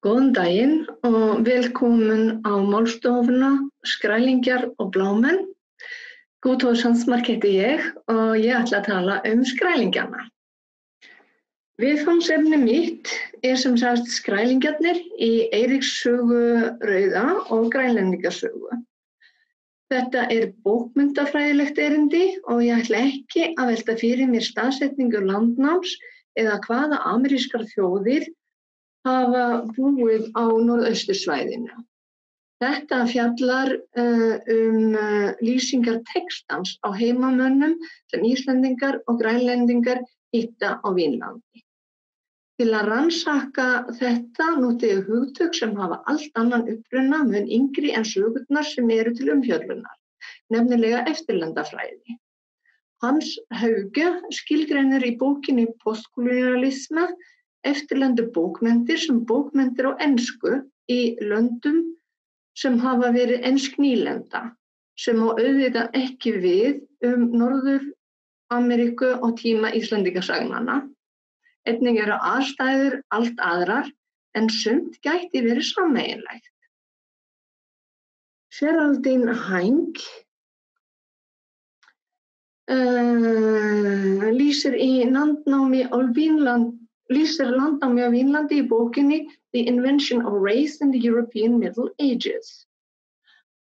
Góðan daginn og velkomin á málstofuna Skrælingjar og blámenn. Gudrún Sandsmark heiti ég og ég ætla að tala skrælingjarna. Viðfangsefni mitt sem sagt skrælingjarnir í Eiríks sögu rauða og Grænlendingasögu. Þetta bókmenntafræðilegt erindi og ég ætla ekki að velta fyrir mér staðsetningu landnáms eða hvaða amerískar þjóðir hafa búið á norðaustursvæðinu. Þetta fjallar lýsingar textans á heimamönnum sem Íslendingar og Grænlendingar hitta á Vínlandi. Til að rannsaka þetta noti ég hugtök sem hafa allt annan uppruna mun yngri en sögurnar sem eru til umfjöllunar, nefnilega eftirlendafræði. Hans Hauge skilgreinir í bókinni Postkolonialisme eftirlendu bókmenntir sem bókmenntir á ensku í löndum sem hafa verið ensk nýlenda, sem á auðvitað ekki við Norður-Ameríku á tíma Íslendingasagnanna. Einnig eru aðstæður allt aðrar en sumt gæti verið sameiginlegt. Geraldine Haink lýsir landnámi á Vínlandi í bókinni The Invention of Race in the European Middle Ages.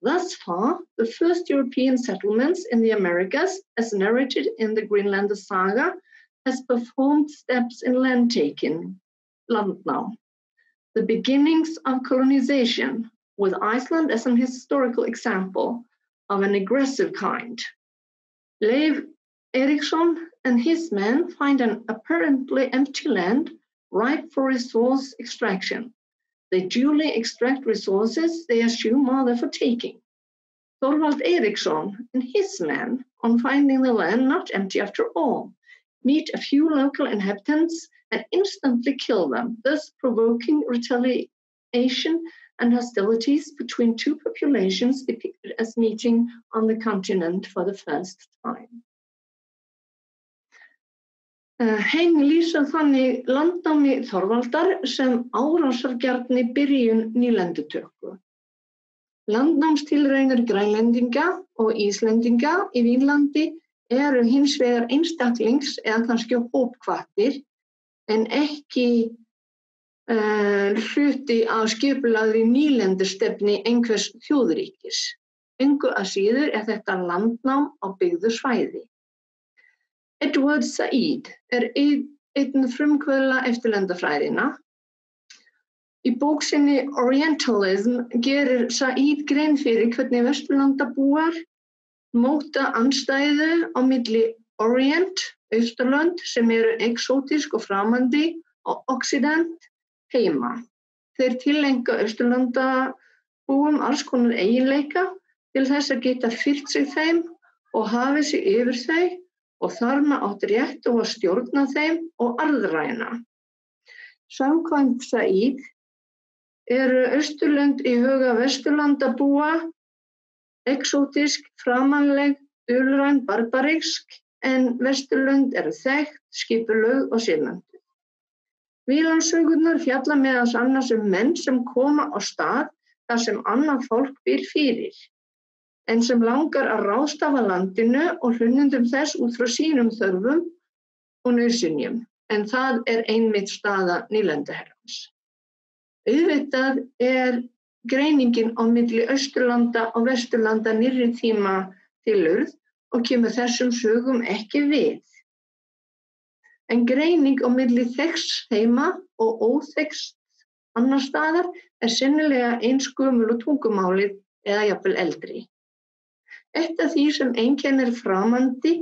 Thus far, the first European settlements in the Americas, as narrated in the Greenlander saga, has performed steps in land-taking, landnám. The beginnings of colonization, with Iceland as an historical example of an aggressive kind. Leif Erikson and his men find an apparently empty land ripe for resource extraction. They duly extract resources they assume are there for taking. Thorvald Eriksson and his men, on finding the land not empty after all, meet a few local inhabitants and instantly kill them, thus provoking retaliation and hostilities between two populations depicted as meeting on the continent for the first time. Hein lýsir þannig landnámi Þorvaldar sem árásargjarnri byrjun nýlendutöku. Landnámstilraunir Grænlendinga og Íslendinga í Vínlandi eru hins vegar einstaklings eða kannski hóphvattir en ekki hluti af skipulagðri nýlendustefnu einhvers þjóðríkis. Engu að síður þetta landnám á byggðu svæði. Edward Said einn frumkvöðla eftirlendafræðina. Í bók sinni Orientalism gerir Said grein fyrir hvernig Vesturlandabúar móta andstæðu á milli Orient, Austurlönd, sem eru exótísk og framandi, og Occident, heima. Þeir tileinka Austurlandabúum alls konar eiginleika til þess að geta fylgt sig þeim og hafið sig yfir þau og þar með átt rétt á að stjórna þeim og arðræna. Samkvæmt Said eru Austurlönd í huga Vesturlandabúa exótísk, framanleg, dulræn, barbarísk, en Vesturlönd eru þekkt, skipulögð og siðmenntuð. Vínlandssögurnar fjalla meðal annars menn sem koma á stað þar sem annað fólk býr fyrir, en sem langar að ráðstafa landinu og hlunnindum þess út frá sínum þörfum og nauðsynjum, en það einmitt staða nýlenduherrans. Auðvitað greiningin á milli Austurlanda og Vesturlanda nýrri tíma tilurð og kemur þessum sögum ekki við. En greining á milli þekkts heima og óþekkts annars staðar sennilega eins gömul og tungumálið eða jafnvel eldri. Eitt af því sem einkennir framandi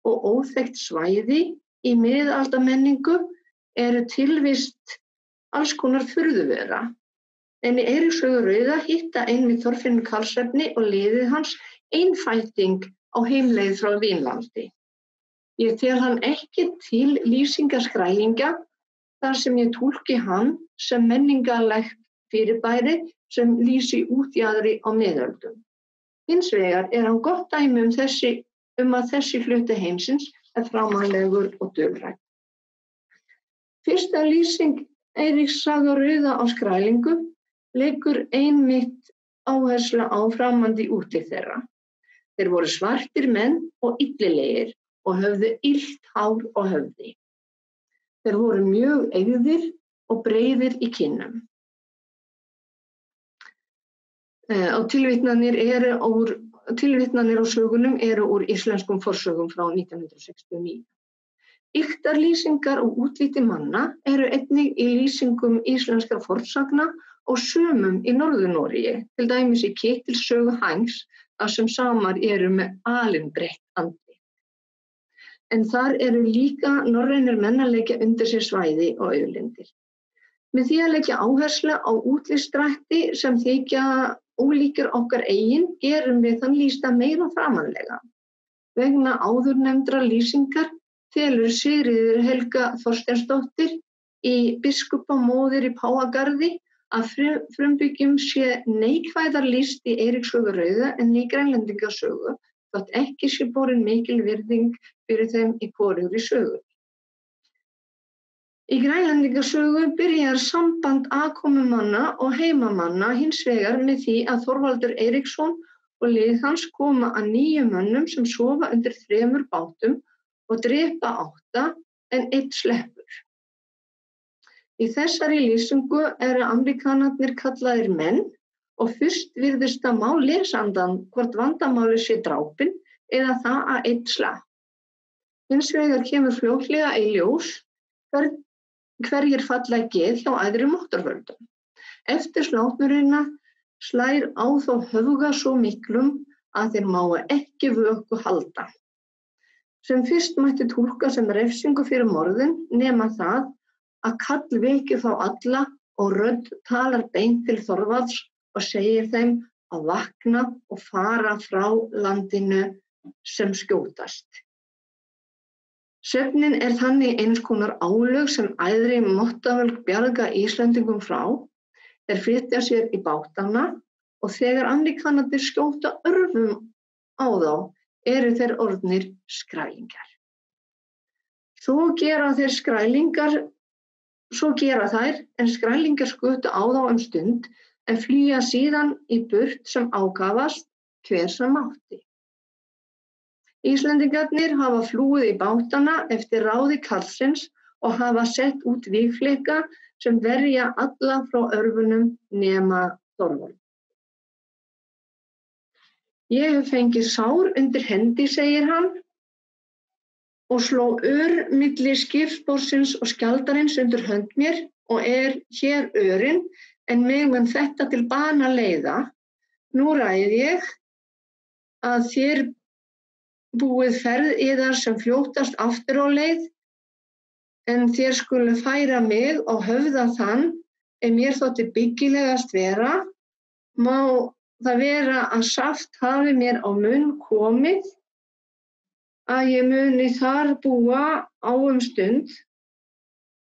og óþekkt svæði í miðaldamenningu eru tilvist alls konar furðuvera. En í Eiríks sögu rauða hitta einmitt Þorfinnur Karlsefni og liðið hans einfæting á heimleið frá Vínlandi. Ég tel hann ekki til lýsingar skrælingja þar sem ég túlki hann sem menningarlegt fyrirbæri sem lýsi útjaðri á miðöldum. Hins vegar hann gott dæmi að þessi hluti heimsins framandlegur og dulrænn. Fyrsta lýsing Eiríks saga rauða á skrælingu leikur einmitt áhersla á framandi útlit þeirra. Þeir voru svartir menn og illilegir og höfðu illt hár á höfði. Þeir voru mjög eygðir og breiðir í kinnum. Tilvitnanir á sögunum eru úr íslenskum forsögum frá 1969. Ýktarlýsingar og útliti manna eru einnig í lýsingum íslenskra forsagna og sumum í Norður-Noregi, til dæmis í Ketilssögu Hængs, þar sem samar eru með alinbrett andlit. En þar eru líka norrænir menn að leggja undir sér svæði og auðlindir. Með því að leggja áherslu á útlitsdrætti sem þykja ólíkir okkar eigin, gerum við þann lýsta meira framanlega. Vegna áðurnefndra lýsingar telur Sigríður Helga Þorsteinsdóttir í Biskupamóðir í Páfagarði að frumbyggjum sé neikvæðar lýst í Eiríks sögu rauða en í Grænlendingasögu, þótt ekki sé borin mikil virðing fyrir þeim í hvorugri sögu. Í Grænlendingasögu byrjar samband aðkomumanna og heimamanna hins vegar með því að Þorvaldur Eiríksson og lið hans koma að 9 mönnum sem sofa undir 3 bátum og drepa 8 en 1 sleppur. Í þessari lýsingu eru Ameríkanarnir kallaðir menn og fyrst virðist það má lesandann hvort vandamálið sé drápinn eða það að 1 slapp. Hins vegar kemur fljótlega í ljós hverjir falla geð hjá æðri móttarvöldum. Eftir slátturina slær á þá höfuga svo miklum að þeir má ekki vöku halda. Sem fyrst mætti túlka sem refsingu fyrir morðin nema það að kall veki þá alla og rödd talar beint til Þorvalds og segir þeim að vakna og fara frá landinu sem skjótast. Svefnin er þannig eins konar álög sem æðri móttavöld bjarga Íslendingum frá. Þeir flytja sér í bátana og þegar Ameríkanarnir skjóta örvum á þá eru þeir orðnir skrælingar. Svo gera þær en skrælingar skutu á þá stund en flýja síðan í burt sem ákafast hver sem mátti. Íslendingarnir hafa flúið í bátana eftir ráði karlsins og hafa sett út vígfleka sem verja alla frá örvunum nema Þorvald. Ég hef fengið sár undir hendi, segir hann, og sló milli skipsborðsins og skjaldarins undir hönd mér og hér örin, en mig mun þetta til bana leiða. Nú ræð ég að þér búið ferð yðar sem fljótast aftur á leið, en þér skulu færa mig og höfða þann, ef mér þótti byggilegast vera, má það vera að saft hafi mér á munn komið, að ég muni þar búa á stund.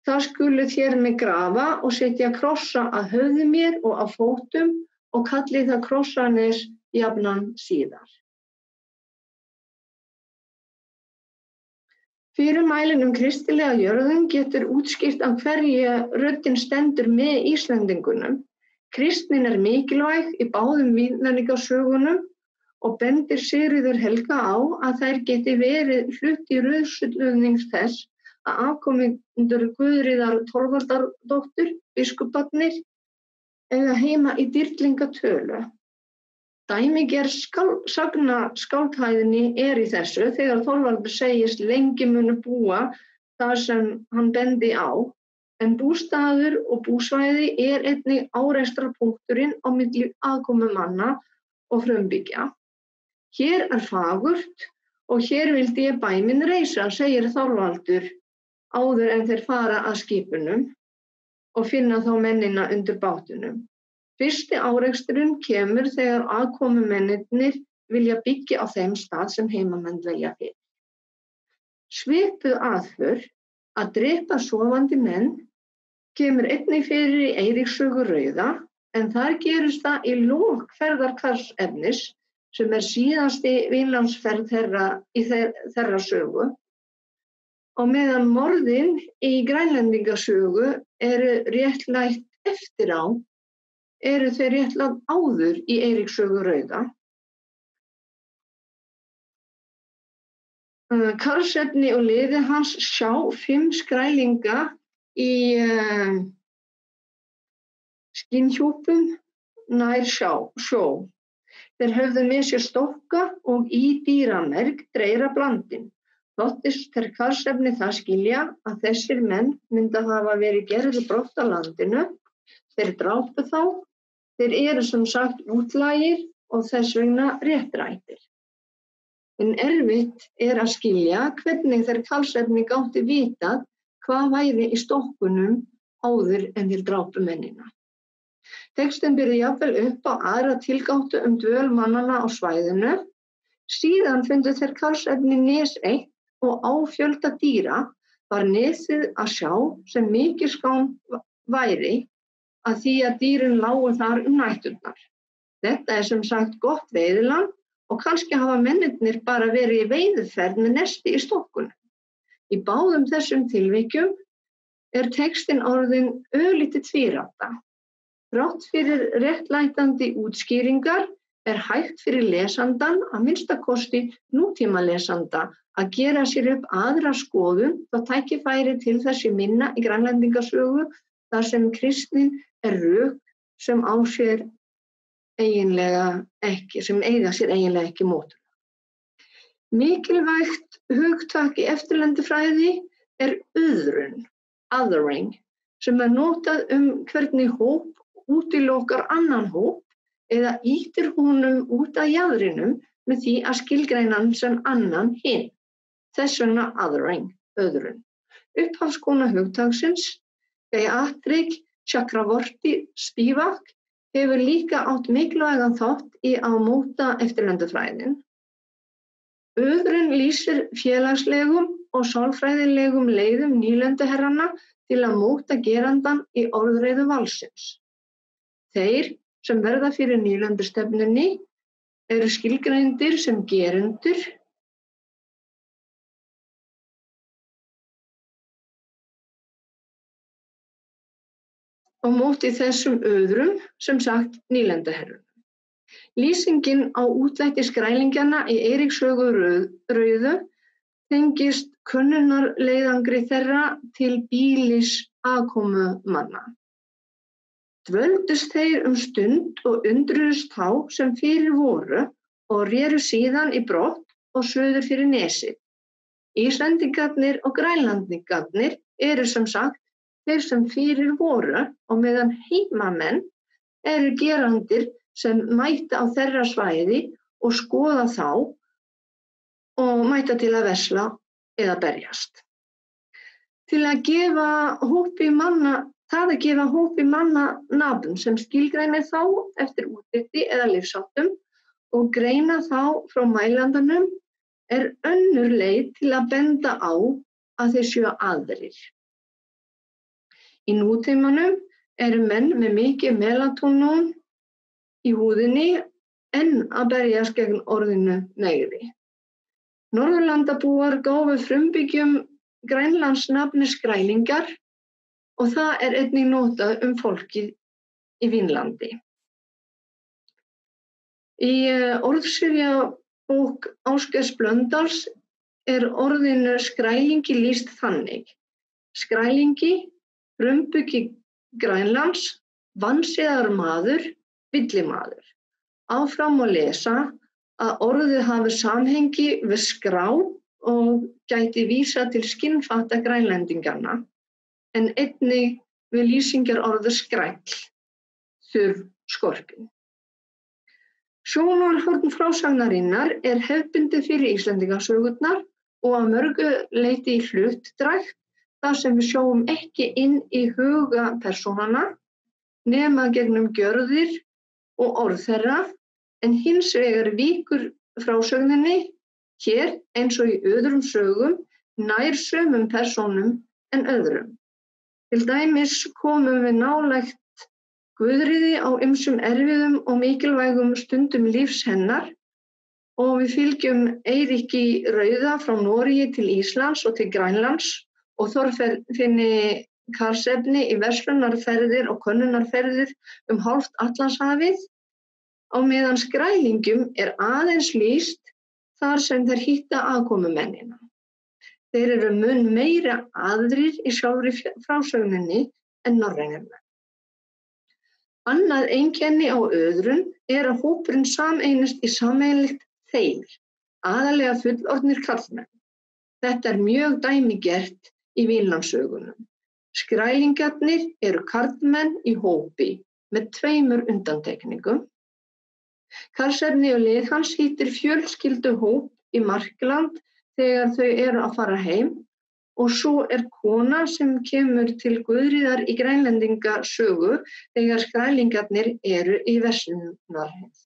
Það skulu þér mig grafa og setja krossa að höfði mér og að fótum og kalli það Krossanes jafnan síðar. Fyrirmælin kristilega jörðum getur útskýrt af hverju röddin stendur með Íslendingunum. Kristnin er mikilvæg í báðum víðmenningarsögunum og bendir Sigríður Helga á að þær geti verið hluti röðsullöfnings þess að afkomendur Guðríðar Þorvaldardóttur, biskuparnir, eiga heima í Dýrlingatölu. Dæmigerð skáldhæðni er í þessu þegar Þorvaldur segist lengi munu búa þar sem hann bendi á, en bústaður og búsvæði er einnig árekstrarpunkturinn á milli aðkomumanna og frumbyggja. Hér er fagurt og hér vildi ég bæ minn reisa, segir Þorvaldur áður en þeir fara að skipunum og finna þá mennina undir bátunum. Fyrsti áreksturinn kemur þegar aðkomumennirnir vilja byggja á þeim stað sem heimamenn dvelja fyrir. Svipuð aðför að drepa sofandi menn kemur einnig fyrir í Eiríks sögu rauða, en þar gerist það í lok ferðar Karlsefnis sem er síðasti Vínlandsferð þeirra í þeirra sögu. og meðan morðin í Grænlendingasögu eru réttlætt eftir á, eru þau réttlætt áður í Eiríks sögu rauða. Karlsefni og liðið hans sjá 5 skrælinga í skinnhjúpum nær sjó. Þeir höfðu með sér stokka og í dýramerg dreira blandin. Þóttist þeir Karlsefni það skilja að þessir menn myndu hafa verið gerðir brott á landinu. Þeir drápu þá. Þeir eru sem sagt útlægir og þess vegna réttrætir. En erfitt er að skilja hvernig þeir Karlsefni gátu vitað hvað væri í stokkunum áður en þeir drápu mennina. Textinn byrði jafnvel upp á aðra tilgáttu dvöl mannanna á svæðinu. Síðan fundu þeir Karlsefni nes eitt og á fjölda dýra var nesið að sjá sem mikið skán væri að því að dýrin lágu þar næturnar. Þetta sem sagt gott veiðiland og kannski hafa mennirnir bara verið í veiðiferð með nesti í stokkunum. Í báðum þessum tilvikum er textinn orðinn örlítið tvírátta. Þrátt fyrir réttlætandi útskýringar er hægt fyrir lesandann, að minnsta kosti nútímalesanda, að gera sér upp aðra skoðun þá tækifæri til þessi minna í Grænlendingasögu þar sem kristnin er rök sem á sér eiginlega ekki mótur. Mikilvægt hugtak í eftirlendufræði er öðrun, othering, sem er notað hvernig hóp útilokar annan hóp eða ýtir honum út af jaðrinum með því að skilgreina hann sem annan hinn. Þess vegna othering, öðrun. Upphafskona hugtaksins, Gayatri Chakravorty Spivak, hefur líka átt mikilvægan þátt í að móta eftirlendufræðin. Öðrun lýsir félagslegum og sálfræðilegum leiðum nýlenduherranna til að móta gerandann í orðræðu valsins. Þeir sem verða fyrir nýlendustefnunni eru skilgreindir sem gerendur á móti þessum öðrum, sem sagt nýlenduherrum. Lýsingin á útlætti skrælingjanna í Eiríks sögu rauðu tengist könnunarleiðangri þeirra til býlis aðkomu manna. Dvöldust þeir stund og undruðust þá sem fyrir voru og reru síðan í brott og suður fyrir nesið. Íslendingarnir og Grænlendingarnir eru sem sagt þeir sem fyrir voru og meðan heimamenn eru gerandir sem mæta á þeirra svæði og skoða þá og mæta til að versla eða berjast. Til að gefa hópi manna nafn sem skilgreinir þá eftir útliti eða lífsháttum og greina þá frá mælandanum er önnur leið til að benda á að þeir séu aðrir. Í nútímanum eru menn með mikið melatónín í húðinni en að berjast gegn orðinu negri. Norðurlandabúar gáfu frumbyggjum Grænlands nafni skrælingar og það er einnig notað fólkið í Vínlandi. Í orðsifjabók Ásgeirs Blöndals er orðinu skrælingi lýst þannig: skrælingi, frumbyggi Grænlands, vansiðar maður, villimaður. Áfram má lesa að orðið hafi samhengi við skrá og gæti vísa til skinnfatta Grænlendinganna, en einnig við lýsingar orðu skræll, þurr, skorpinn. Sjónarhorn frásagnarinnar er hefðbundið fyrir Íslendingasögurnar og að mörgu leyti í hlutdrægt þar sem við sjáum ekki inn í huga persónanna nema gegnum gjörðir og orð þeirra, en hins vegar víkur frásögninni hér eins og í öðrum sögum nær sumum persónum en öðrum. Til dæmis komum við nálægt Guðríði á ýmsum erfiðum og mikilvægum stundum lífs hennar og við fylgjum Eiríki rauða frá Noregi til Íslands og til Grænlands og Þorfinni Karlsefni í verslunarferðir og könnunarferðir hálft Atlantshafið, á meðan skrælingjum aðeins lýst þar sem þeir hitta aðkomumennina. Þeir eru mun meira aðrir í sjálfri frásögninni en norrænir menn. Annað einkenni á öðrun að hópurinn sameinast í sameiginlegt þeir, aðallega fullorðnir karlmenn. Þetta mjög dæmigert í Vínlandssögunum. Skrælingarnir eru karlmenn í hópi með 2 undantekningum. Karlsefni og lið hans hittir fjölskylduhóp í Markland þegar þau eru að fara heim og svo kona sem kemur til Guðríðar í Grænlendinga sögu þegar skrælingarnir eru í verslunarferð.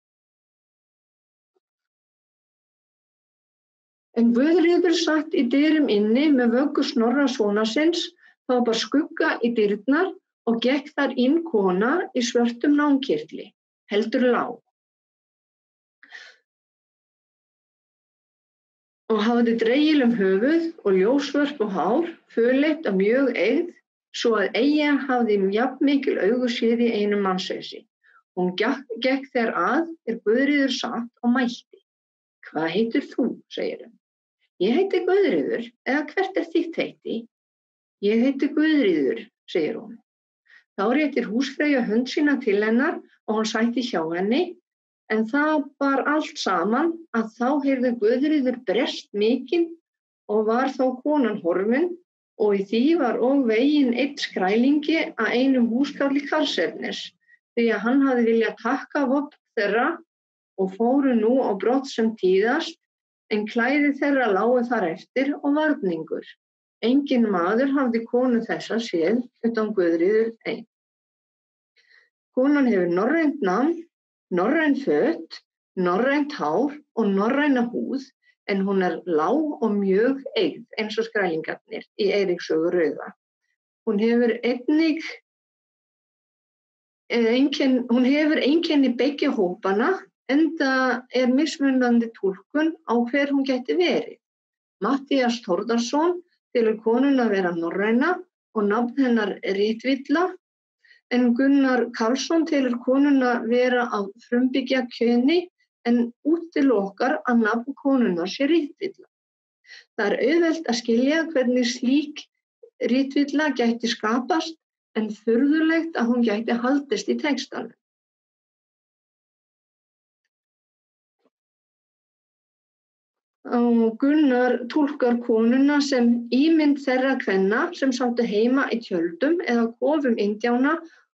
En Guðríður satt í dyrum inni með vöggu Snorra sonar síns, þá bar skugga í dyrnar og gekk þar inn kona í svörtum námkyrtli, heldur lág. Og hafði dregil höfuð og ljósvört og hár, föleitt og mjög eygð, svo að eigi hafði jafnmikil augu séð í einum mannsausi. Hún gekk þegar Guðríður satt og mælti. Hvað heitir þú, segir hún. Ég heiti Guðríður, eða hvert þitt heiti? Ég heiti Guðríður, segir hún. Þá réttir húsfreyja hönd sína til hennar og hún sætti hjá henni, en það bar allt saman að þá heyrði Guðríður brest mikinn og var þá konan horfin og í því var og veginn einn skrælingi að einum húskarli Karlsefnis, því að hann hafði viljað taka vopn þeirra og fóru nú á brott sem tíðast, en klæði þeirra lágu þar eftir og varningur. Enginn maður hafði konu þessa séð utan Guðríður ein. Konan hefur norrænt nafn, norræn föt, norrænt hár og norræna húð, en hún lág og mjög eygð eins og skrælingarnir í Eiríks sögu rauða. Hún hefur einkenni beggja hópanna, enda mismunandi túlkun á hver hún gæti verið. Matthías Þórðarson telur konuna vera norræna og nafn hennar Ritvilla, en Gunnar Karlsson telur konuna vera af frumbyggja kyni en útilokar að nafn konunnar sé Ritvilla. Það auðvelt að skilja hvernig slík Ritvilla gæti skapast, en furðulegt að hún gæti haldist í textanum. Gunnar túlkar konuna sem ímynd þeirra kvenna sem sáttu heima í tjöldum eða kofum indjána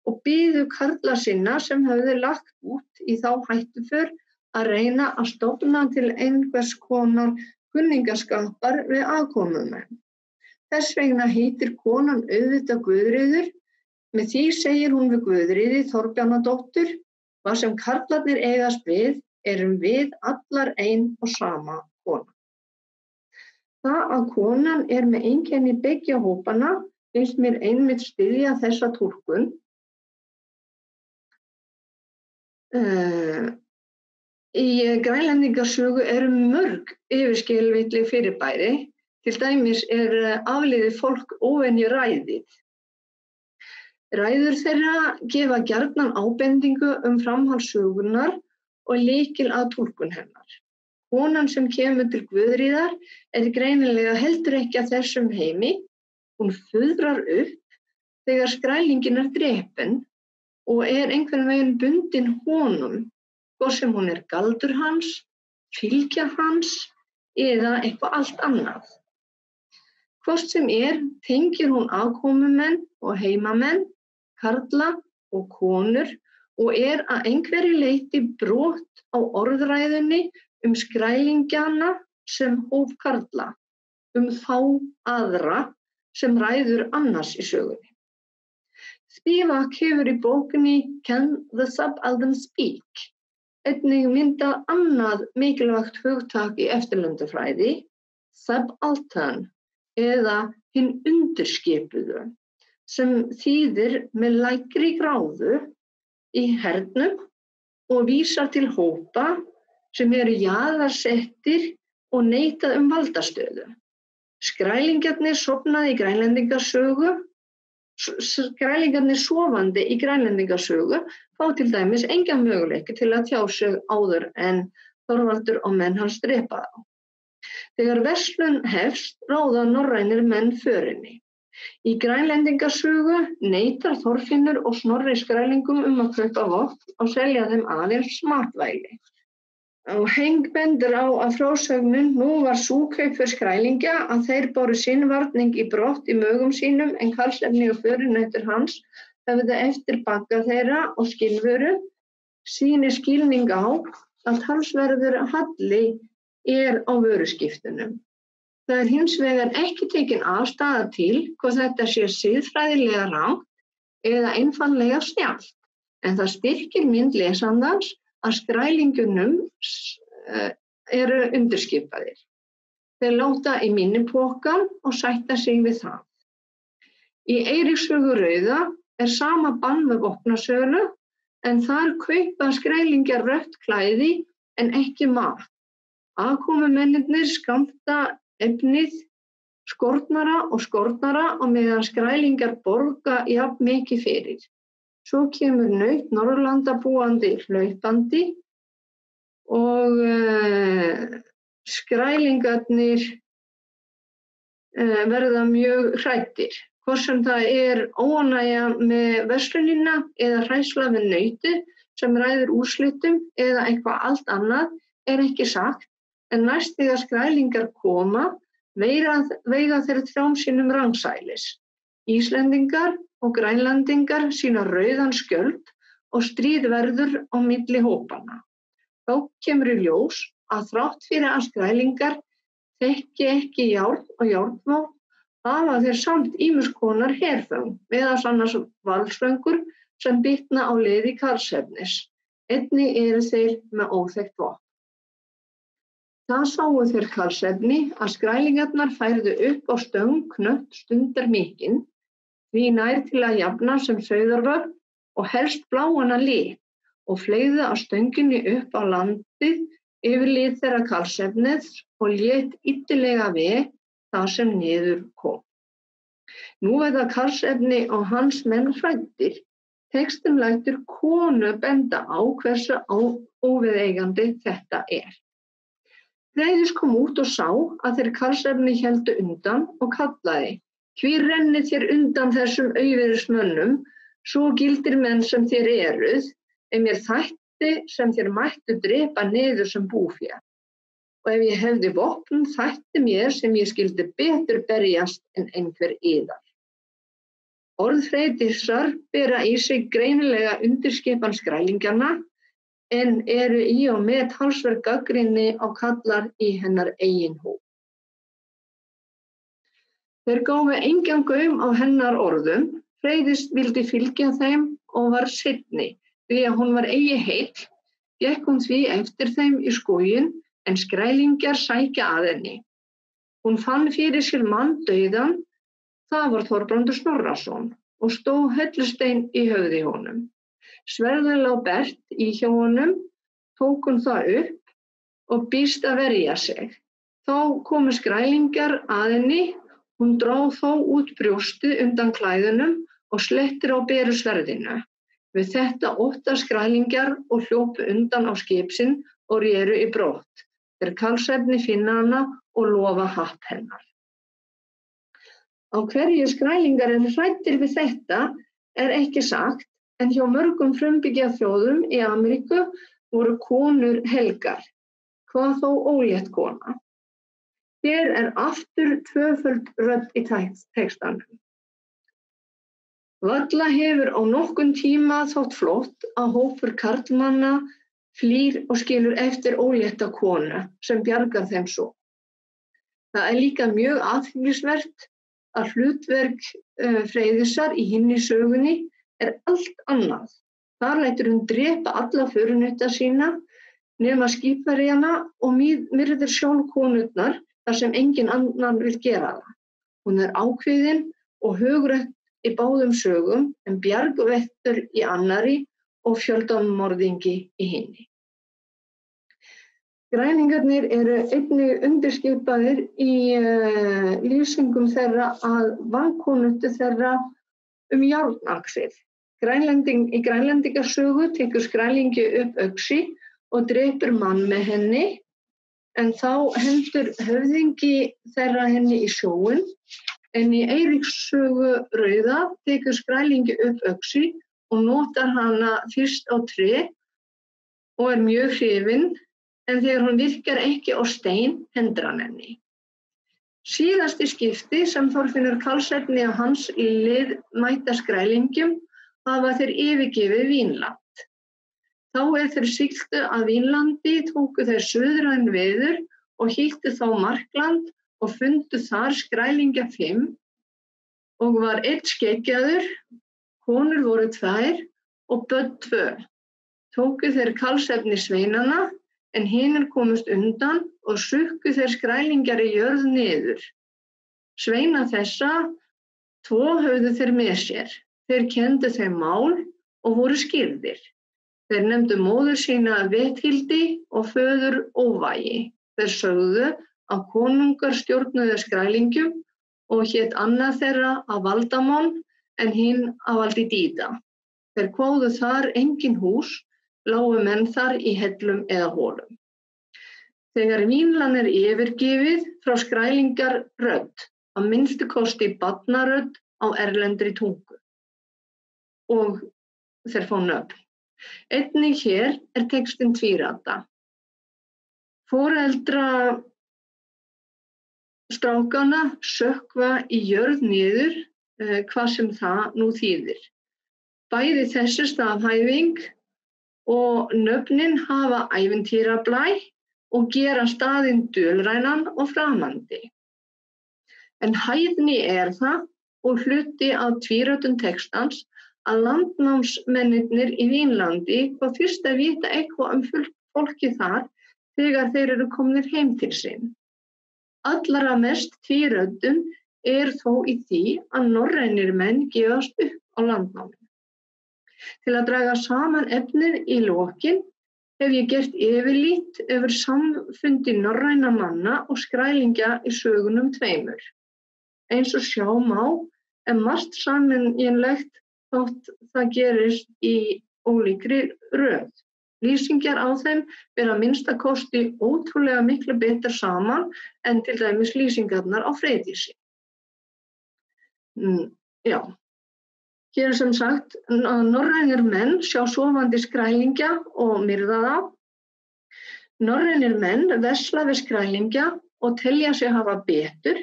og biðu karla sinna sem höfðu lagt út í þá hættuför að reyna að stofna til einhvers konar kunningaskapar við aðkomumenn. Þess vegna heitir konan auðvitað Guðríður. Með því segir hún við Guðríði Þorbjarnardóttur, hvað sem karlarnir eigast við, erum við allar ein og sama kona. Það að konan með einkenni beggja hópanna finnst mér einmitt styðja þessa túlkun. Í Grænlendingasögu eru mörg yfirskilvitleg fyrirbæri, til dæmis afliðið fólk óvenju ræðið. Ræður þeirra gefa gjarnan ábendingu framhald sögunnar og lykil að túlkun hennar. Konan sem kemur til Guðríðar greinilega heldur ekki að þessum heimi. Hún fuðrar upp þegar skrælingin drepin og einhvern veginn bundin honum, hvort sem hún galdur hans, fylgja hans eða eitthvað allt annað. Hvort sem tengir hún aðkomumenn og heimamenn, karla og konur og að einhverju leyti brot á orðræðunni skrælingjana sem hóp karla, þá aðra sem ræður annars í sögunni. Spivak hefur í bókinni Can the Subaltern Speak einnig myndað annað mikilvægt hugtak í eftirlöndafræði, subaltern eða hinn undirskipuðu, sem þýðir með lægri gráðu í hernum og vísar til hópa sem eru jaðarsettir og neitað valdastöðu. Skrælingjarnir sofnaði í Grænlendingasögu, skrælingarnir sofandi í Grænlendingasögu fá til dæmis engan möguleika til að tjá sig áður en Þorvaldur og menn hans drepa þá. Þegar verslun hefst ráða norrænir menn förinni. Í Grænlendingasögu neitar Þorfinnur og Snorri skrælingum að kaupa vopn og selja þeim aðeins matvæli. Og Heng bendir á að frásögnin nú var sú kaup fyrir skrælingja að þeir báru sinn varning í brott í mögum sínum en karlsefni og förunautur hans höfðu eftir bagga þeirra og skilvöru, sýnir skilning á að talsverður halli á vöruskiptunum. Það hins vegar ekki tekin afstaða til hvort þetta sé siðfræðilega rangt eða einfaldlega snjallt, en það styrkir mynd lesandans að skrælingunum eru undirskipaðir. Þeir láta í minnipokann og sætta sig við það. Í Eiríks sögu rauða sama bann við vopnasölu, en þar kaupa skrælingjar rautt klæði en ekki mat. Aðkomumennirnir skammta efnið skornara og meðan skrælingjar borga jafn mikið fyrir. Svo kemur naut Norðurlanda búandi hlaupandi og skrælingarnir verða mjög hræddir. Hvort sem það óánægja með verslunina eða hræðsla við nautið sem ræður úrslitum eða eitthvað allt annað ekki sagt, en næst þegar skrælingar koma veiga þeir trjám sínum rangsælis. Íslendingar og Grænlendingar sýna rauðan skjöld og stríð verður á milli hópanna. Þá kemur í ljós að þrátt fyrir að skrælingar þekki ekki járn og járnvopn hafa þeir samt ýmiss konar herföng, meðal annars valdsföngur sem bitna á liði karlsefnis. Einnig eru þeir með óþekkt vopn. Það sáu þeir karlsefni að skrælingarnar færðu upp á stöng knött stundar mikinn, því nær til að jafna sem sauðarvörn og helst bláan að lit og fleygðu að stönginni upp á landið yfir lið þeirra karlsefnis og lét illilega við það sem niður kom. Nú verða karlsefni og hans menn hræddir. Textinn lætur konu benda á hversu óviðeigandi þetta Freydís kom út og sá að þeir karlsefni héldu undan og kallaði: Hví rennið þér undan þessum auðviðismönnum, svo gildir menn sem þér eruð, mér þætti sem þér mættu drepa niður sem búfé. Og ef ég hefði vopn þætti mér sem ég skyldi betur berjast en einhver yðar. Orð Freydísar bera í sig greinilega undirskipan skrælingjanna, en eru í og með talsverð gagnrýni á kallar í hennar eigin hóp. Þeir gáfu engan gaum á hennar orðum. Freydís vildi fylgja þeim og var seinni, því að hún var eigi heill, gekk hún því eftir þeim í skóginn, en skrælingjar sækja að henni. Hún fann fyrir sér mann dauðan, það var Þorbrandur Snorrason, og stóð hellustein í höfði honum. Sverðið lá bert í hjá honum, tók hún það upp og býst að verja sig. Þá komu skrælingjar að henni, hún dró þó út brjóstið undan klæðunum og slettir á beru sverðinu. Við þetta óttast skrælingjar og hljópu undan á skip sinn og reru í brott. Þeir karlsefni finna hana og lofa happ hennar. Á hverju skrælingar hræddir við þetta ekki sagt, en hjá mörgum frumbyggja þjóðum í Ameríku voru konur helgar, hvað þó ólétt kona. Hér aftur tvöföld rödd í textanum. Varla hefur á nokkurn tíma þótt flott að hópur karlmanna flýr og skilur eftir ólétta konu sem bjargar þeim svo. Það líka mjög athyglisvert að hlutverk Freydísar í hinni sögunni allt annað. Þar lætur hún drepa alla förunauta sína nema skipverjana og myrðir sjálf konurnar þar sem enginn annar vill gera það. Hún ákveðin og hugrætt í báðum sögum, en bjargvettur í annarri og fjöldamorðingi í hinni. Skrælingarnir eru einnig undirskipaðir í lýsingum þeirra að vankunnáttu þeirra járnaxir. Í Grænlendingasögu tekur skrælingi upp öxi og drepur mann með henni, en þá hendur höfðingi þeirra henni í sjóinn. En í Eiríks sögu rauða tekur skrælingi upp öxi og notar hana fyrst á tré og mjög hrifinn, en þegar hún virkar ekki á stein hendir hann henni. Síðasti skipti sem Þorfinnur Karlsefni og hans lið mæta skrælingjum hafa þeir yfirgefið Vínland. Þá þeir sigldu að Vínlandi tóku þeir suðræn veður og hittu þá Markland og fundu þar skrælingja 5 og var einn skeggjaður, konur voru 2 og börn 2. Tóku þeir Karlsefni sveinana, en hinir komust undan og sukku þeir skrælingjar í jörð niður. Sveina þessa 2 höfðu þeir með sér. Þeir kenndu þeim mál og voru skírðir. Þeir nefndu móður sína Vethildi og föður Óvægi. Þeir sögðu að konungar stjórnuðu skrælingjum og hét annað þeirra að Valdamon en hinn að Valdidída. Þeir kváðu þar engin hús, lágu menn þar í hellum eða holum. Þegar Vínland yfirgefið frá skrælingar rödd, að minnstu kosti barnarödd á erlendri tungu. Og þeir fá nöfn. Einnig hér textinn tvíræða. Foreldra strákana sökkva í jörð niður, hvað sem það nú þýðir. Bæði þessi stafhæfing og nöfnin hafa ævintýrablæ og gera staðinn dulrænan og framandi. En hæðni það og hluti af tvíræddum textans að landnámsmennirnir í Vínlandi hvað fyrst að vita eitthvað fólki þar þegar þeir eru komnir heim til sín. Allra mest tvíræddum þó í því að norrænir menn gefast upp á landnámi. Til að draga saman efnið í lokin hef ég gert yfirlit yfir samfundi norræna manna og skrælingja í sögunum 2. Eins og sjá má margt sameiginlegt þótt það gerist í ólíkri röð. Lýsingar á þeim bera minnsta kosti ótrúlega miklu betur saman en til dæmis lýsingarnar á Freydísi. Hér sem sagt að norrænir menn sjá sofandi skrælingja og myrða þá. Norrænir menn versla við skrælingja og telja sig hafa betur.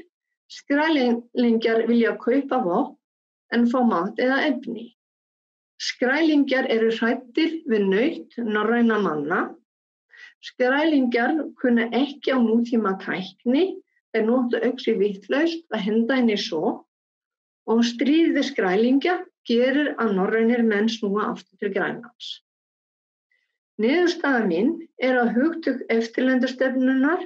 Skrælingjar vilja kaupa vopn en fá mat eða efni. Skrælingjar eru hræddir við naut norræna manna. Skrælingjar kunna ekki á nútíma tækni, þeir notu öxi vitlaust að henda henni svo og stríð við skrælingja gerir að norrænir menn snúa aftur til Grænlands. Niðurstaða mín að hugtök eftirlendastefnunnar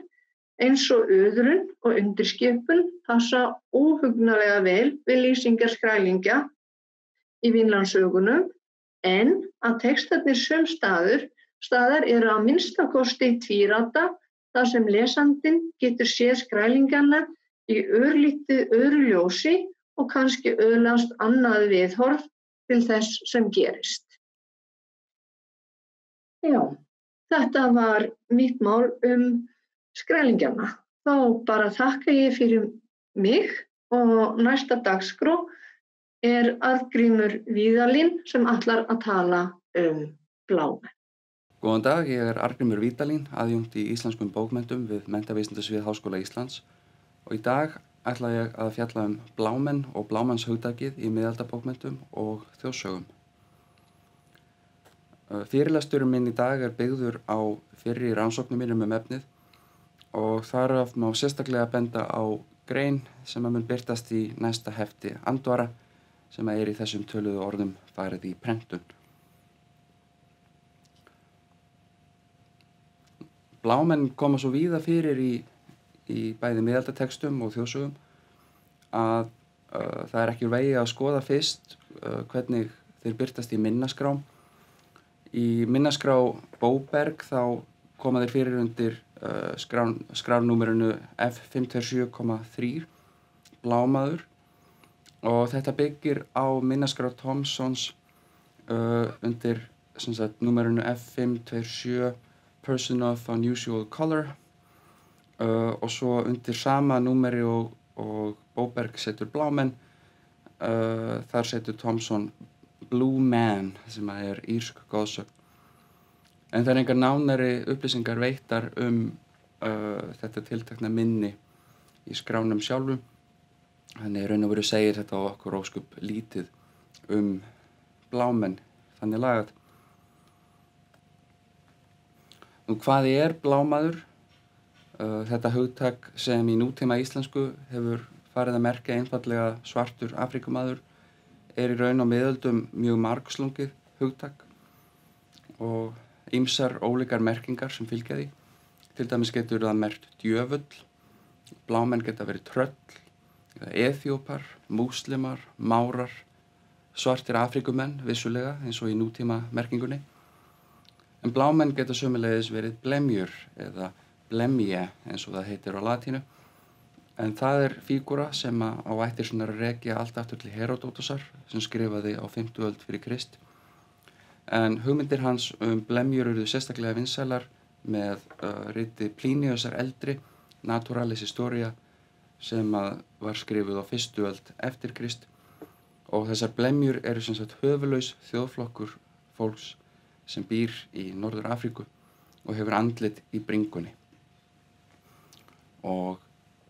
eins og öðrun og undirskipun passa óhugnanlega vel við lýsingar skrælingja í Vínlandssögunum, en að textarnir sum staðar eru að minnsta kosti tvírædda þar sem lesandinn getur séð skrælingana í örlítið öðru ljósi og kannski öðlast annað viðhorf til þess sem gerist. Þetta var mitt mál skrælingjana. Þá bara þakka ég fyrir mig og næsta dagskrá Arngrímur Vídalín sem ætlar að tala blámenn. Góðan dag, ég Arngrímur Vídalín, aðjúnkt í íslenskum bókmenntum við Menntavísindasvið Háskóla Íslands og í dag ætla ég að fjalla blámenn og blámannshugtakið í miðaldabókmenntum og þjóðsögum. Fyrirlesturinn minn í dag byggður á fyrri rannsóknum mínum efnið og þar má sérstaklega benda á grein sem mun birtast í næsta hefti Andvara sem í þessum töluðu orðum farið í prentun. Blámenn koma svo víða fyrir í bæði miðaldatextum og þjóðsögum að það ekki úr vegi að skoða fyrst hvernig þeir birtast í minnaskrám. Í minnaskrá Bóberg þá koma þeir fyrir undir skrárnúmerinu F527,3 Blámaður, og þetta byggir á minnaskrá Thomsons undir númerinu F527 Person of Unusual Color, og svo undir sama númeri og Boberg setur Blámenn, þar setur Thomson Blue Man, sem írsk goðsögn. En það engar nánari upplýsingar veittar þetta tiltekna minni í skránum sjálfum. Þannig raun og veru segir þetta okkur ósköp lítið Blámenn, þannig lagað. Nú, hvað Blámaður? Þetta hugtak sem í nútíma íslensku hefur farið að merkja einfaldlega svartur Afríkumaður í raun og miðöldum mjög margslungið hugtak og ýmsar ólíkar merkingar sem fylgja því. Til dæmis getur það merkt djöfull, blámenn geta verið tröll, Eþíópar, múslimar, márar, svartir Afríkumenn vissulega eins og í nútíma merkingunni. En blámenn geta sömuleiðis verið blemjur eða blemje eins og það heitir á latínu. En það fígúra sem á ættir sinnar að rekja allt aftur til Heródótosar sem skrifaði á 5. öld fyrir Krist. En hugmyndir hans blemjur urðu sérstaklega vinsælar með riti Pliniusar eldri, Naturalis Historia, sem var skrifuð á 1. öld eftir Krist. Og þessar blemjur eru sem sagt höfuðlaus þjóðflokkur fólks sem býr í Norður Afríku og hefur andlit í bringunni. Og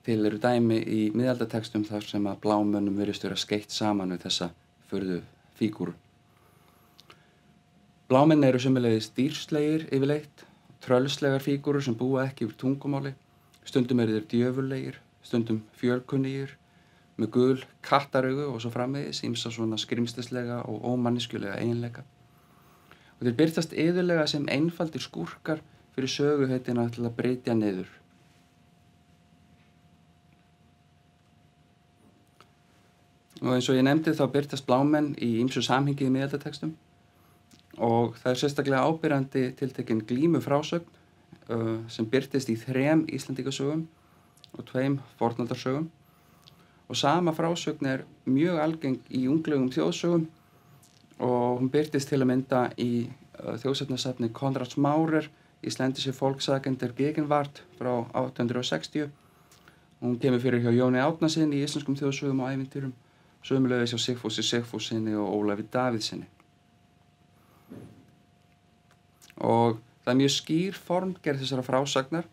til eru dæmi í miðaldatextum þar sem blámönnum virðist vera skeytt saman við þessa furðu fígúru. Blámenn eru sömuleiðis dýrslegir yfirleitt, tröllslegar fígúrur sem búa ekki yfir tungumáli. Stundum eru þeir djöfullegir, stundum fjölkunnugir, með gul kattaraugu og svo framvegis, ýmsa svona skrimslislega og ómanneskjulega eiginleika. Og þeir birtast iðulega sem einfaldir skúrkar fyrir söguheitina til að breytja niður. Og eins og ég nefndi þá birtast blámenn í ýmsu samhengi í miðaldatextum og það sérstaklega áberandi tiltekin glímufrásögn sem birtist í 3 Íslendingasögum og 2 fornaldarsögum. Og sama frásögn mjög algeng í unglegum þjóðsögum og hún birtist til að mynda í þjóðsagnasafni Konrads Maurer, Íslendische Volkssagen der Gegenwart frá 1860. Hún kemur fyrir hjá Jóni Árnasyni í íslenskum þjóðsögum og ævintýrum, sömuleiðis hjá Sigfúsi Sigfússyni og Ólafi Davíðssyni. Og það mjög skýr formgerð þessara frásagnar.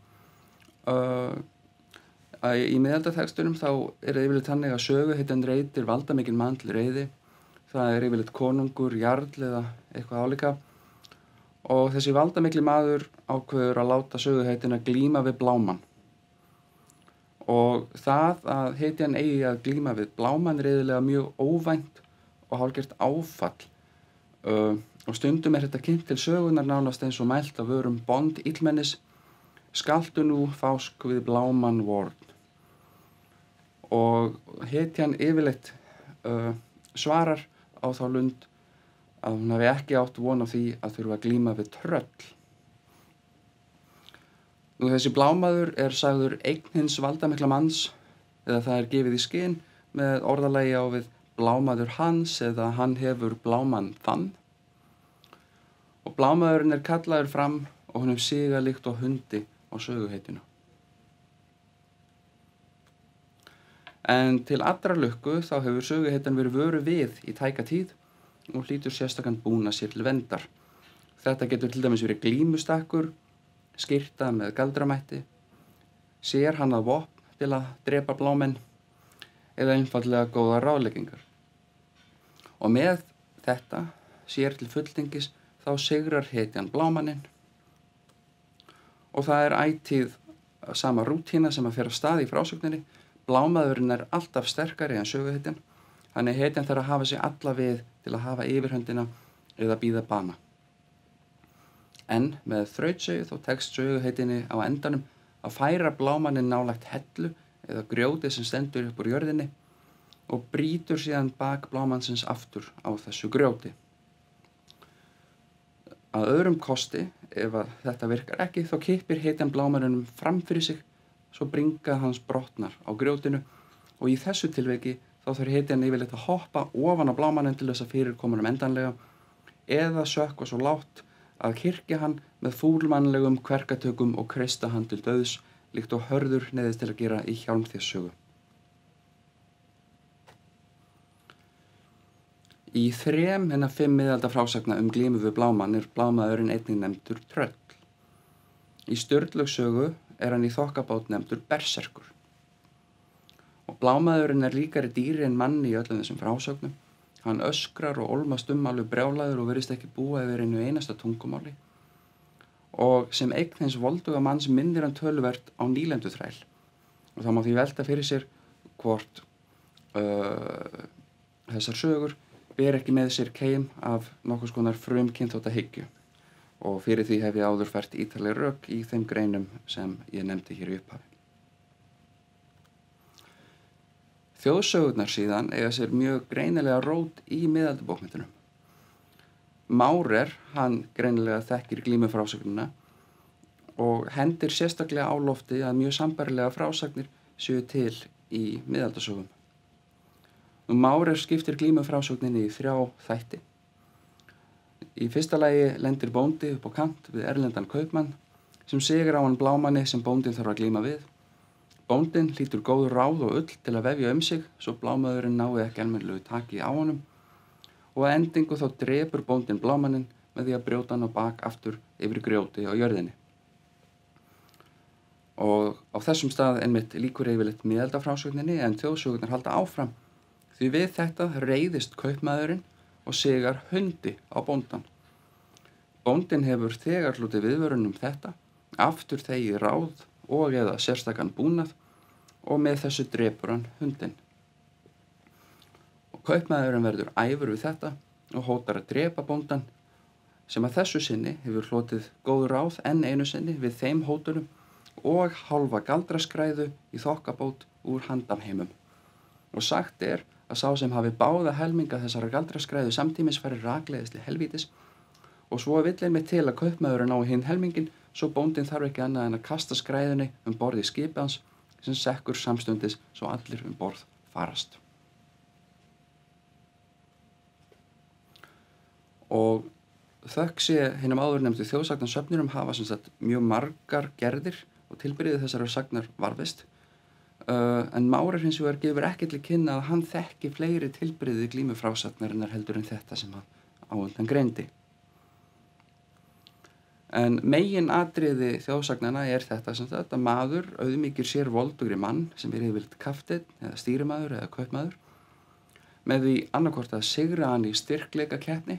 Í miðaldatextunum þá yfirleitt þannig að söguhetjan reitir valdamikinn mann til reiði. Það yfirleitt konungur, jarl eða eitthvað álíka. Og þessi valdamikli maður ákveður að láta söguhetjana glíma við blámann. Og það að hetjan eigi að glíma við blámann iðulega mjög óvænt og hálfgert áfall. Og stundum þetta kynnt til sögunar nánast eins og mælt af vörum Bond illmennis: skaltu nú fásk við blámann vorn. Og hetjan yfirleitt svarar á þá lund að hún hafi ekki átt von á því að þurfa að glíma við tröll. Nú, þessi blámaður sagður eign hins valdamikla manns, eða það gefið í skyn með orðalagi á við blámaður hans eða hann hefur blámann þann. Og blámaðurinn kallaður fram og honum siga líkt á hundi á söguheitinu. En til allrar lukku þá hefur söguheitan verið vöru við í tæka tíð og hlýtur sérstakann búna sér til verndar. Þetta getur til dæmis verið glímustakkur, skyrta með galdramætti, sér hann að vopn til að drepa blámenn eða einfaldlega góðar ráðleggingar. Og með þetta sér til fulltingis þá sigrar hetjan blámanninn og það ætíð sama rútína sem að fer af stað í frásögninni. Blámaðurinn alltaf sterkari en söguhetjan, þannig hetjan þarf að hafa sig alla við til að hafa yfirhöndina eða bíða bana. En með þrautsögu þá tekst söguhetjinni á endanum að færa blámanninn nálægt hellu eða grjóti sem stendur upp úr jörðinni og brýtur síðan bak blámannsins aftur á þessu grjóti. Að öðrum kosti ef að þetta virkar ekki þá kippir hetjan blámanninum fram fyrir sig svo bringað hans brotnar á grjótinu og í þessu tilviki þá þarf hetjan yfirleitt að hoppa ofan á blámanninn til þess að fyrirkoma honum endanlega eða sökkva svo lágt að kyrkja hann með fúlmannlegum kverkatökum og kreista hann til dauðs líkt og Hörður neyðist til að gera í Hjálmtýrs sögu. Í 3 hinna 5 miðalda frásagna glímu við blámann blámaðurinn einnig nefndur tröll. Í Sturlaugs sögu hann í þokkabát nefndur berserkur. Og blámaðurinn líkari dýri en manni í öllum þessum frásögnum. Hann öskrar og ólmast alveg brjálæður og virðist ekki búa yfir einu einasta tungumáli. Og sem eign hins volduga manns minnir hann töluvert á nýlenduþræl. Og þá má því velta fyrir sér hvort þessar sögur ber ekki með sér keim af nokkurs konar frumkynþáttahyggju. Og fyrir því hef ég áður fært ítarleg rök í þeim greinum sem ég nefndi hér í upphafi. Þjóðsögurnar síðan eiga sér mjög greinilega rót í miðaldabókmenntunum. Maurer, hann greinilega þekkir glímufrásögnina og hendir sérstaklega á lofti að mjög sambærilega frásagnir séu til í miðaldasögum. Maurer skiptir glímufrásögninni í 3 þætti. Í fyrsta lagi lendir bóndi upp á kant við erlendan kaupmann sem sigur á hann blámanni sem bóndinn þarf að glíma við. Bóndinn hlýtur góð ráð og ull til að vefja sig svo blámaðurinn nái ekki almennilegu taki á honum og að endingu þá drepur bóndinn blámanninn með því að brjóta hann á bak aftur yfir grjóti á jörðinni. Og á þessum stað einmitt líkur yfirleitt miðaldafrásögninni en þjóðsögurnar halda áfram því við þetta reiðist kaupmaðurinn og sigar hundi á bóndan. Bóndinn hefur þegar hlotið viðvörun þetta, aftur þegið ráð og eða sérstakann búnað og með þessu drepur hann hundinn. Og kaupmaðurinn verður æfur við þetta og hótar að drepa bóndan sem að þessu sinni hefur hlotið góð ráð enn einu sinni við þeim hótunum og hálfa galdraskræðu í þokkabót úr handamheimum. Og sagt að sá sem hafi báða helminga þessara galdraskræðu samtímis fari rakleiðis til helvítis og svo vill einmitt til að kaupmaðurinn á hinn helmingin svo bóndinn þarf ekki annað en að kasta skræðunni borð í skipið hans sem sekkur samstundis svo allir borð farast. Og þökk sé hinum áðurnefndu þjóðsagnarsöfnurum hafa sem sagt mjög margar gerðir og tilbyrðið þessara sagnar varðveist. En Maurer hins vegar gefur ekki til kynna að hann þekki fleiri tilbyrði glímufrásagnarinnar heldur en þetta sem hann á undan greindi. En megin atriði þjóðsagnana þetta sem þetta maður auðmýkir sér voldugri mann sem yfirleitt kafteinn eða stýrimaður eða kaupmaður með því annarkvort að sigra hann í styrkleikakeppni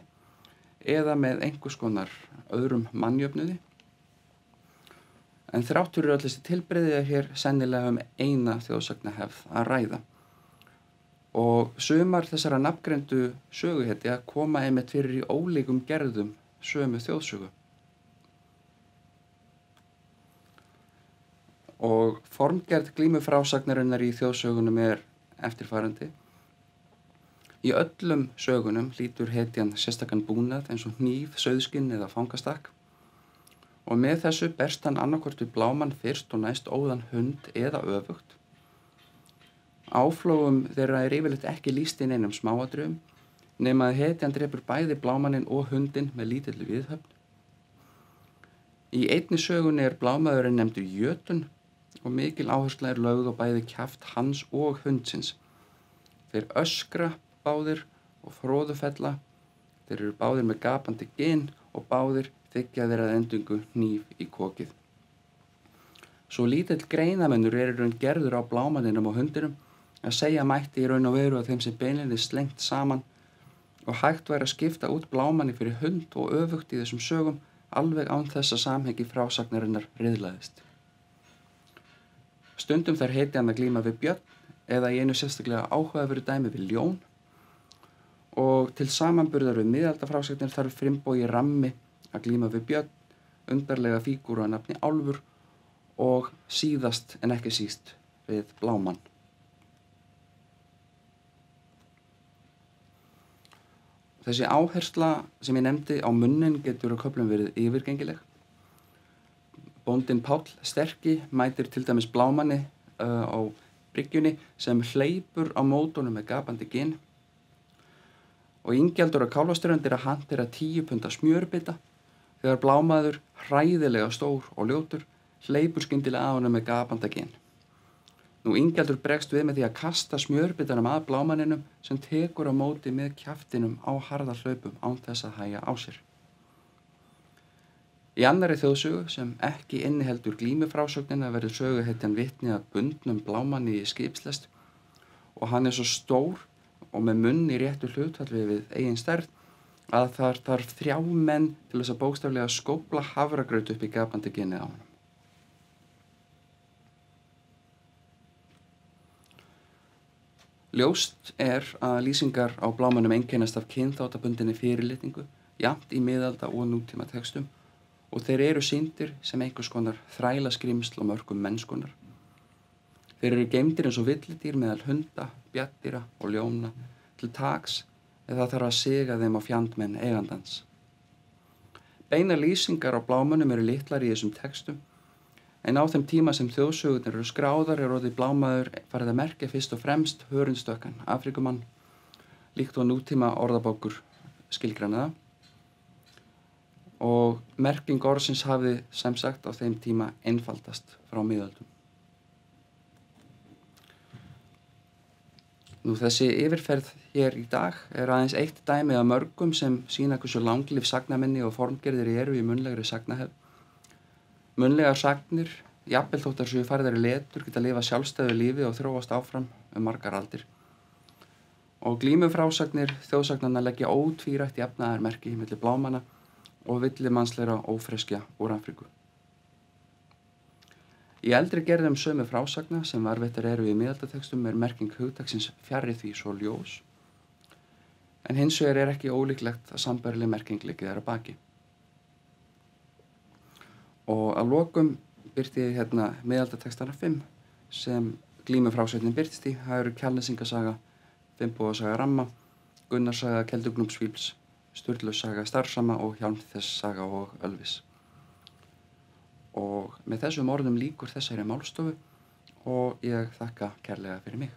eða með einhvers konar öðrum mannjöfnuði. En þrátt fyrir öll þessi tilbrigði hér sennilega eina þjóðsagnahefð að ræða. Og sumar þessara nafngreindu söguhetja koma einmitt fyrir í ólíkum gerðum sömu þjóðsögu. Og formgerð glímufrásagnarinnar í þjóðsögunum eftirfarandi. Í öllum sögunum hlýtur hetjan sérstakann búnað eins og hníf, sauðskinn eða fangastakk. Og með þessu berst hann annarkvort við blámann fyrst og næst óðan hund eða öfugt. Áflógum þeirra yfirleitt ekki lýst í neinum smáatriðum, nema að hetjan drepur bæði blámanninn og hundinn með lítilli viðhöfn. Í einni sögunni blámaðurinn nefndur Jötun og mikil áhersla lögð á bæði kjaft hans og hundsins. Þeir öskra báðir og froðufella, þeir eru báðir með gapandi gin og báðir þykja þeir að endingu hníf í kokið. Svo lítill greinamennur í raun gerður á blámanninum og hundinum að segja mætti í raun og veru að þeim sem beinlinni slengt saman og hægt væri að skipta út blámanni fyrir hund og öfugt í þessum sögum alveg án þess að samhengi frásagnarinnar riðlaðist. Stundum þær hetjan að glíma við björn eða í einu sérstaklega áhugaverðu dæmi við ljón og til samanburðar við miðaldafrásagnir þarf Finnbogi Rammi að glíma við björn, undarlega fígúru að nafni Álfur og síðast en ekki síst við blámann. Þessi áhersla sem ég nefndi á munnin getur á köflum verið yfirgengileg Bóndinn Páll sterki mætir til dæmis Blámanni á bryggjunni sem hleypur á mótunum með gapandi gin. Og Ingjaldur á Kálfaströnd að hantera 10 punda smjörbita þegar Blámaður, hræðilega stór og ljótur, hleypur skyndilega að honum með gapandi gin. Nú Ingjaldur bregst við með því að kasta smjörbitanum að Blámanninum sem tekur á móti með kjaftinum á harða hlaupum án þess að hægja á sér. Í annarri þjóðsögu sem ekki inniheldur glímufrásögnina verður söguhetjan vitni að bundnum Blámanni í skipslest og hann svo stór og með munn í réttu hlutfalli við eigin stærð að þar þarf 3 menn til þess að bókstaflega skófla hafragraut upp í gapandi ginið á honum. Ljóst að lýsingar á Blámannum einkennast af kynþáttabundinni fyrirlitningu, jafnt í miðalda og nútíma textum, og þeir eru sýndir sem einhvers konar þrælaskrimsl á mörkum mennskunar. Þeir eru geymdir eins og villidýr meðal hunda, bjarndýra og ljóna til taks eða þarf að siga þeim á fjandmenn eigandans. Beina lýsingar á Blámönnum eru litlar í þessum textum, en á þeim tíma sem þjóðsögurnar eru skráðar orðið Blámaður farið að merkja fyrst og fremst hörundstökkan Afrikumann, líkt og nútíma orðabókur skilgreina það, og merking orðsins hafði sem sagt á þeim tíma einfaldast frá miðöldum. Nú þessi yfirferð hér í dag aðeins eitt dæmi af mörgum sem sýna hversu langlíf sagnaminni og formgerðir eru í munnlegri sagnahefð. Munnlegar sagnir, jafnvel þótt þær séu færðar í letur, geta lifað sjálfstæðu lífi og þróast áfram margar aldir. Og glímufrásagnir þjóðsagnanna leggja ótvírætt jafnaðarmerki milli Blámanna og villimannslegra ófreskja úr Afríku. Í eldri gerðum sömu frásagna sem varðveittar eru í miðaldatextum merking hugtaksins fjarri því svo ljós, en hins vegar ekki ólíklegt að sambærileg merking liggi þar að baki. Og að lokum birti ég hérna miðaldatextana 5 sem glímufrásögnin birtist í. Það eru Kjalnesingasaga, Finnbogasaga Ramma, Gunnarsaga Keldugnúpsvíls, Sturlusaga Starsama og Hjálmþess-saga og Ölvis. Og með þessum orðum lýkur þessari málstofu og ég þakka kærlega fyrir mig.